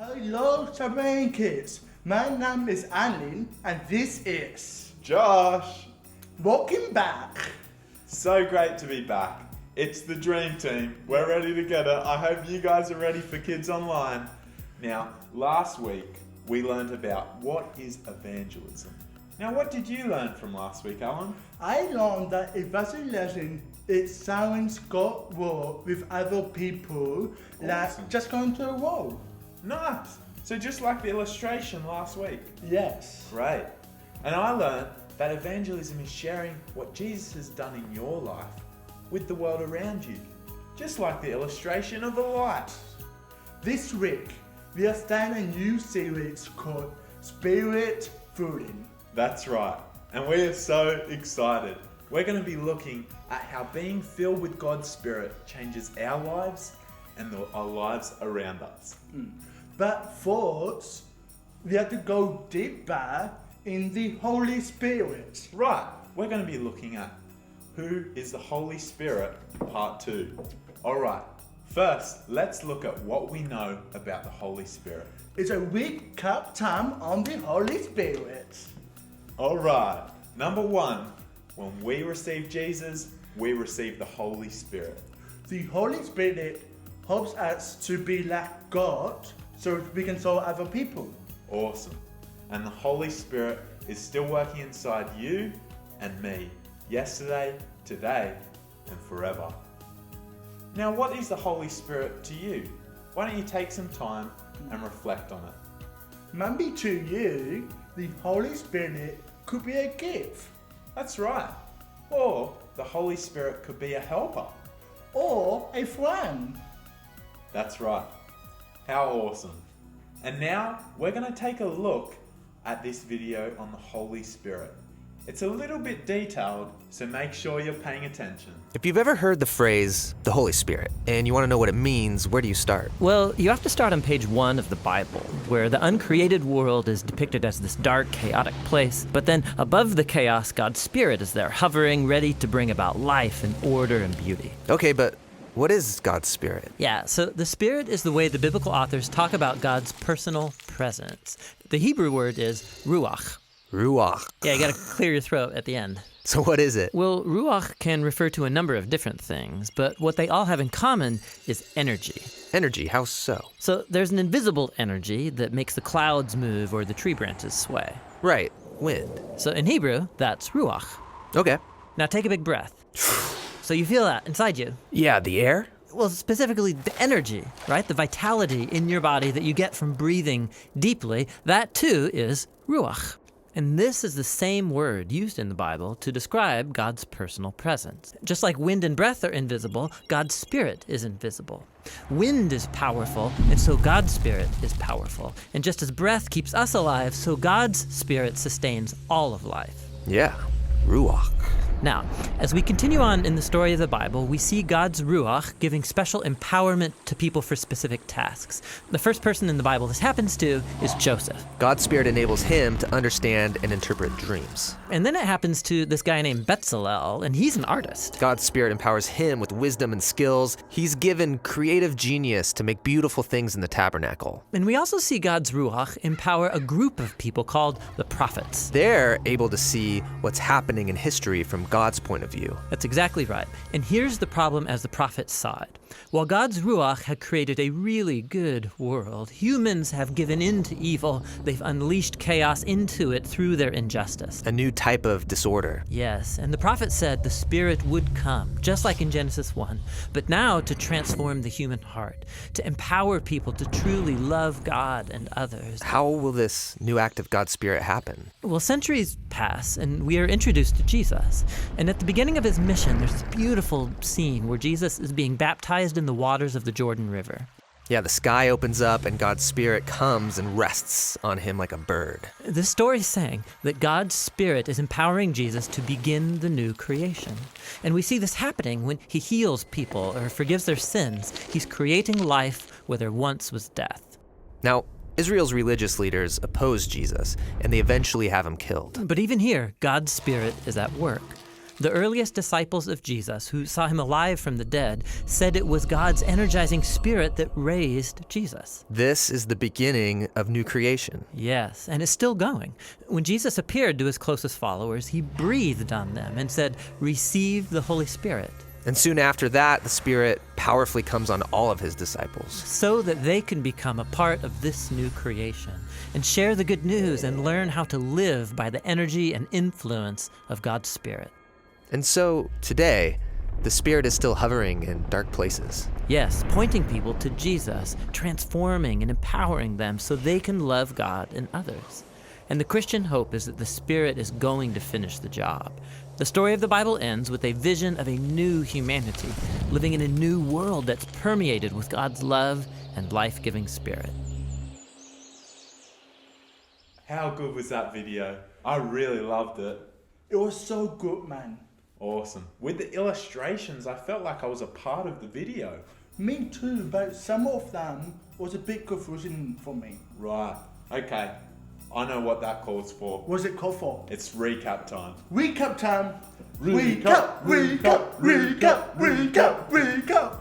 Hello, submarine kids. My name is Alan, and this is Josh! Welcome back. So great to be back. It's the dream team. We're ready together. I hope you guys are ready for Kids Online. Now, last week we learned about what is evangelism. Now, what did you learn from last week, Alan? I learned that evangelism is someone's God work with other people, like Awesome. just going to a wall. Nice! So just like the illustration last week. Yes. Great. And I learned that evangelism is sharing what Jesus has done in your life with the world around you. Just like the illustration of the light. This week, we are starting a new series called Spirit Filling. That's right. And we are so excited. We're going to be looking at how being filled with God's Spirit changes our lives and our lives around us. But first, we have to go deeper in the Holy Spirit. Right. We're going to be looking at who is the Holy Spirit, part 2. All right. First, let's look at what we know about the Holy Spirit. It's a recap time on the Holy Spirit. All right. Number 1, when we receive Jesus, we receive the Holy Spirit. The Holy Spirit helps us to be like God so we can serve other people. Awesome. And the Holy Spirit is still working inside you and me, yesterday, today, and forever. Now, what is the Holy Spirit to you? Why don't you take some time and reflect on it? Maybe to you, the Holy Spirit could be a gift That's right. Or the Holy Spirit could be a helper. or a friend. That's right. How awesome. And now we're going to take a look at this video on the Holy Spirit. It's a little bit detailed, so make sure you're paying attention. If you've ever heard the phrase, the Holy Spirit, and you want to know what it means, where do you start? Well, you have to start on page 1 of the Bible, where the uncreated world is depicted as this dark, chaotic place. But then above the chaos, God's Spirit is there, hovering, ready to bring about life and order and beauty. Okay, but what is God's Spirit? Yeah, so the Spirit is the way the biblical authors talk about God's personal presence. The Hebrew word is ruach. Ruach. Yeah, you gotta clear your throat at the end. So what is it? Well, ruach can refer to a number of different things, but what they all have in common is energy. Energy, how so? So there's an invisible energy that makes the clouds move or the tree branches sway. Right, wind. So in Hebrew, that's ruach. Okay. Now take a big breath. So you feel that inside you. Yeah, the air? Well, specifically the energy, right? The vitality in your body that you get from breathing deeply, that too is ruach. And this is the same word used in the Bible to describe God's personal presence. Just like wind and breath are invisible, God's Spirit is invisible. Wind is powerful, and so God's Spirit is powerful. And just as breath keeps us alive, so God's Spirit sustains all of life. Yeah, ruach. Now, as we continue on in the story of the Bible, we see God's Ruach giving special empowerment to people for specific tasks. The first person in the Bible this happens to is Joseph. God's Spirit enables him to understand and interpret dreams. And then it happens to this guy named Bezalel, and he's an artist. God's Spirit empowers him with wisdom and skills. He's given creative genius to make beautiful things in the tabernacle. And we also see God's Ruach empower a group of people called the prophets. They're able to see what's happening in history from God's point of view. That's exactly right. And here's the problem as the prophets saw it. While God's Ruach had created a really good world, humans have given in to evil. They've unleashed chaos into it through their injustice. A new type of disorder. Yes, and the prophet said the Spirit would come, just like in Genesis 1, but now to transform the human heart, to empower people to truly love God and others. How will this new act of God's Spirit happen? Well, centuries pass, and we are introduced to Jesus. And at the beginning of his mission, there's this beautiful scene where Jesus is being baptized in the waters of the Jordan River. Yeah, the sky opens up and God's Spirit comes and rests on him like a bird. This story is saying that God's Spirit is empowering Jesus to begin the new creation. And we see this happening when he heals people or forgives their sins. He's creating life where there once was death. Now, Israel's religious leaders oppose Jesus, and they eventually have him killed. But even here, God's Spirit is at work. The earliest disciples of Jesus, who saw him alive from the dead, said it was God's energizing spirit that raised Jesus. This is the beginning of new creation. Yes, and it's still going. When Jesus appeared to his closest followers, he breathed on them and said, "Receive the Holy Spirit," And soon after that, the Spirit powerfully comes on all of his disciples. so that they can become a part of this new creation and share the good news and learn how to live by the energy and influence of God's Spirit. And so, today, the Spirit is still hovering in dark places. Yes, pointing people to Jesus, transforming and empowering them so they can love God and others. And the Christian hope is that the Spirit is going to finish the job. The story of the Bible ends with a vision of a new humanity, living in a new world that's permeated with God's love and life-giving Spirit. How good was that video? I really loved it. It was so good, man. Awesome. With the illustrations, I felt like I was a part of the video. Me too, but some of them was a bit confusing for me. Right. Okay. I know what that calls for. What's it called for? It's recap time. Recap time. Recap, Recap.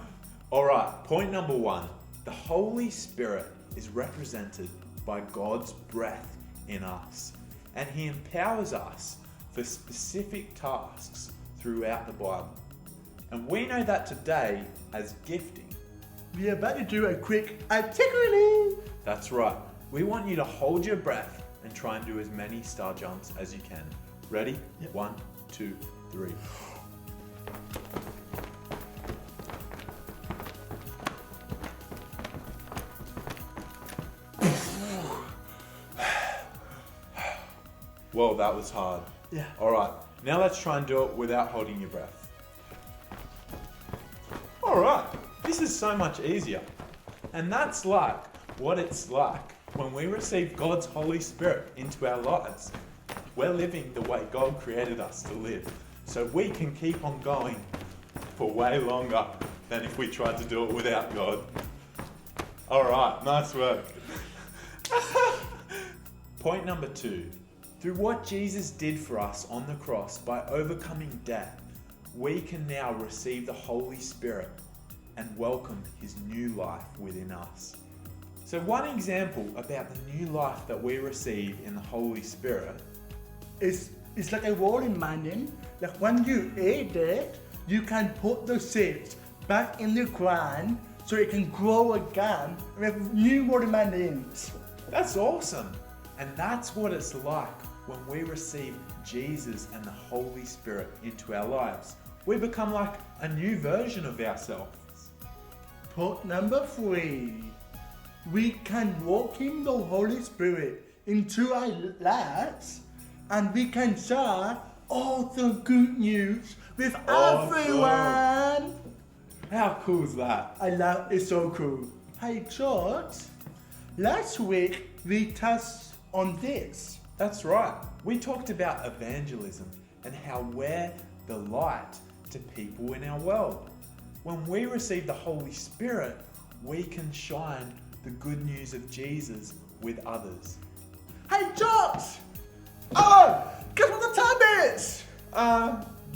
Alright, point number 1. The Holy Spirit is represented by God's breath in us, and He empowers us for specific tasks throughout the Bible. And we know that today as gifting. We are about to do a quick articulate. That's right. We want you to hold your breath and try and do as many star jumps as you can. Ready? Yep. 1, 2, 3. Whoa, that was hard. Yeah. Alright, now let's try and do it without holding your breath. Alright, this is so much easier. And that's like what it's like when we receive God's Holy Spirit into our lives. We're living the way God created us to live, so we can keep on going for way longer than if we tried to do it without God. Alright, nice work. Point number 2. Through what Jesus did for us on the cross by overcoming death, we can now receive the Holy Spirit and welcome His new life within us. So one example about the new life that we receive in the Holy Spirit It's like a watermelon. Like when you eat it, you can put the seeds back in the ground so it can grow again with new watermelons. That's awesome. And that's what it's like when we receive Jesus and the Holy Spirit into our lives. We become like a new version of ourselves. Point number 3. We can welcome the Holy Spirit into our lives and we can share all the good news with Awesome. everyone. How cool is that? I love it, so cool. Hey George, last week we touched on this. That's right. We talked about evangelism and how we're the light to people in our world. When we receive the Holy Spirit, we can shine the good news of Jesus with others. Hey George! Oh, guess what the time is?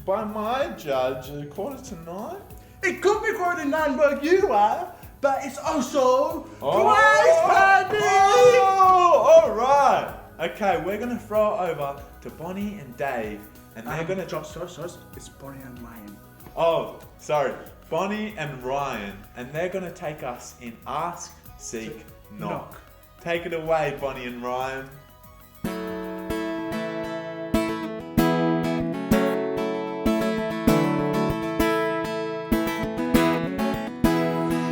By my judge, 8:45. It could be 49 where you are, but it's also prize party! Oh, all right. Okay, we're going to throw it over to Bonnie and Dave, and they're going to... George, it's Bonnie and Ryan. Oh, sorry. Bonnie and Ryan, and they're going to take us in Ask, Seek, Knock. Take it away, Bonnie and Ryan.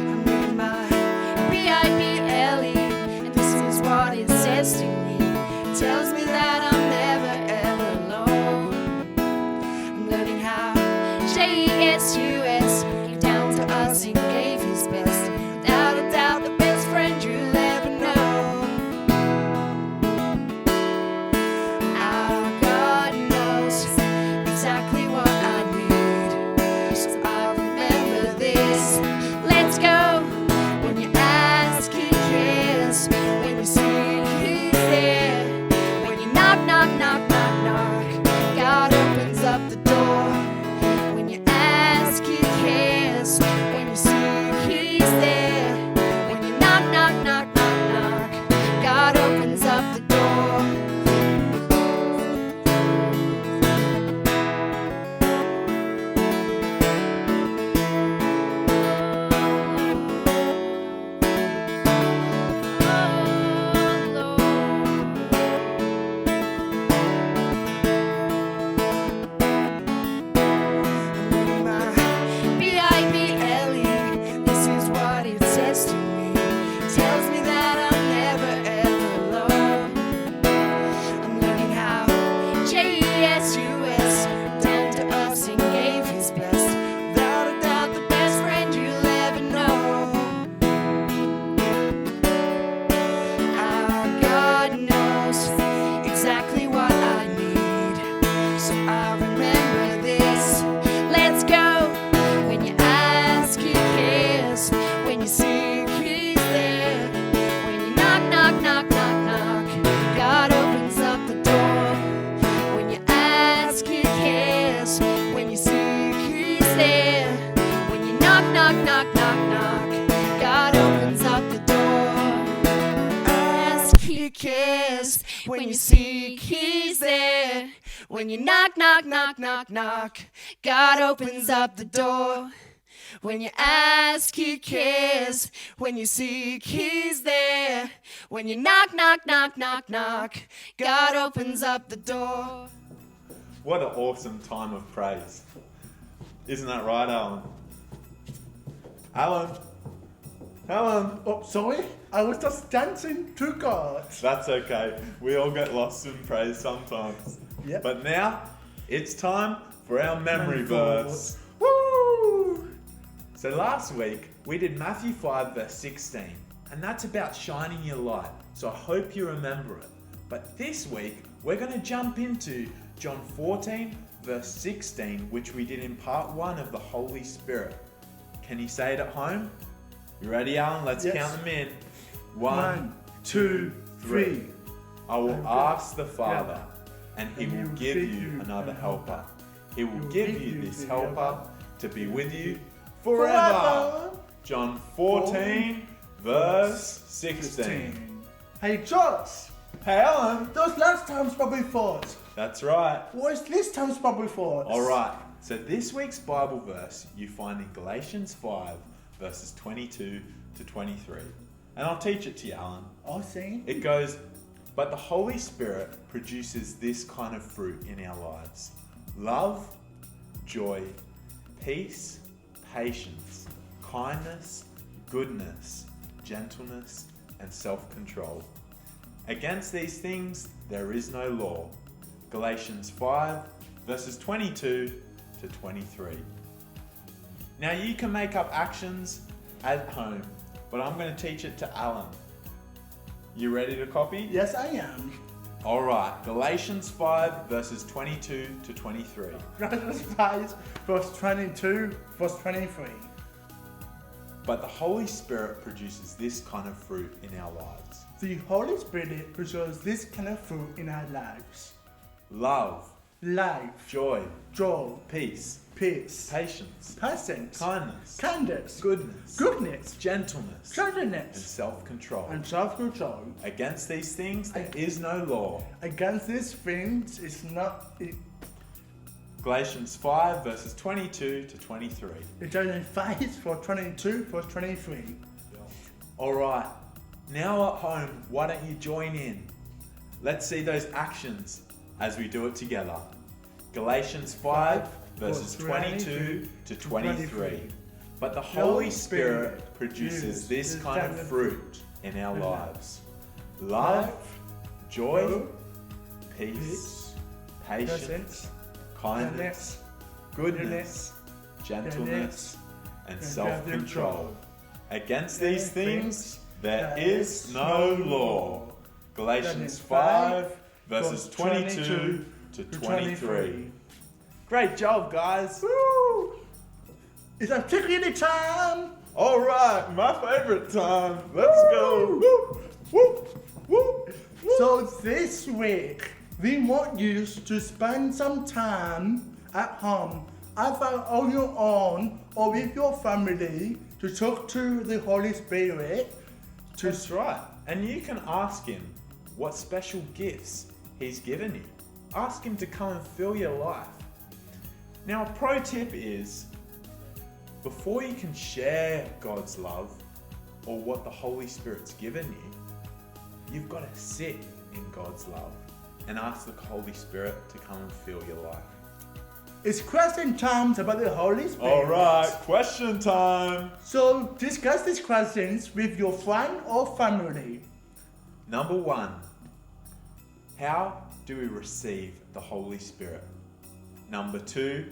I'm reading my Bible, and this is what it says to me. It tells me that I'm never ever alone. I'm learning how Jesus came down to us and gave His best. Without a doubt, the best friend you'll ever know. Our God knows exactly what I need, so I remember this. Let's go. When you ask, He cares. When you seek, He's there. When cares. When you seek, He's there. When you knock, knock, knock, knock, knock, God opens up the door. When you ask, He cares. When you seek, He's there. When you knock, knock, knock, knock, knock, God opens up the door. What an awesome time of praise. Isn't that right, Alan? Alan, Oh, sorry, I was just dancing to God. that's okay. We all get lost in praise sometimes. Yep. But now, it's time for our memory verse. Woo! So last week, we did Matthew 5 verse 16, and that's about shining your light. So I hope you remember it. But this week, we're going to jump into John 14 verse 16, which we did in part 1 of the Holy Spirit. Can you say it at home? You ready, Alan? Let's Yes. count them in. 1, 2, 3. I will ask the Father, and He will give you another helper. He will give you this helper to be with you forever. John 14 verse 16. Hey, Josh, Hey, Alan. those last times probably thoughts. That's right. What is this time's probably thoughts? All right. So this week's Bible verse you find in Galatians 5 verses 22 to 23. And I'll teach it to you, Alan. I see. It goes, but the Holy Spirit produces this kind of fruit in our lives: love, joy, peace, patience, kindness, goodness, gentleness, and self-control. Against these things there is no law. Galatians 5 verses 22 to 23. Now you can make up actions at home, but I'm going to teach it to Alan. You ready to copy? Yes, I am. Alright, Galatians 5 verses 22 to 23. Galatians 5, verse 22, verse 23. But the Holy Spirit produces this kind of fruit in our lives: The Holy Spirit produces this kind of fruit in our lives: love, life, joy, joy, peace, peace, patience, patience, kindness, kindness, goodness, goodness, gentleness, and gentleness, self-control. and self-control. Against these things there is no law. Against these things is not. Galatians 5 verses 22 to 23. It's only 5 for 22, verse 23. Alright, now at home, why don't you join in? Let's see those actions as we do it together. Galatians 5 verses 22 to 23. But the Holy Spirit produces this kind of fruit in our lives: love, joy, peace, patience, kindness, goodness, gentleness, and self-control. Against these things there is no law. Galatians 5 verses 22 to 23. Great job, guys. Woo! It's a tickety time. Alright, my favorite time. Let's go. Woo, woo, woo, woo. So this week, we want you to spend some time at home, either on your own or with your family, to talk to the Holy Spirit. That's right. And you can ask Him what special gifts He's given you. Ask Him to come and fill your life. Now, a pro tip is, before you can share God's love or what the Holy Spirit's given you, you've got to sit in God's love and ask the Holy Spirit to come and fill your life. It's question times about the Holy Spirit. Alright, question time. So discuss these questions with your friend or family. Number 1, how do we receive the Holy Spirit? Number 2,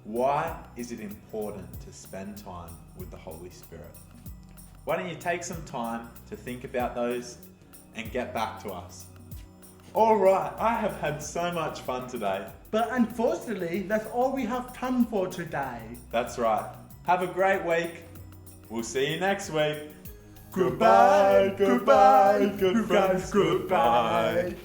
why is it important to spend time with the Holy Spirit? Why don't you take some time to think about those and get back to us? Alright, I have had so much fun today. But unfortunately, that's all we have time for today. That's right. Have a great week. We'll see you next week. Goodbye, goodbye, good friends, goodbye.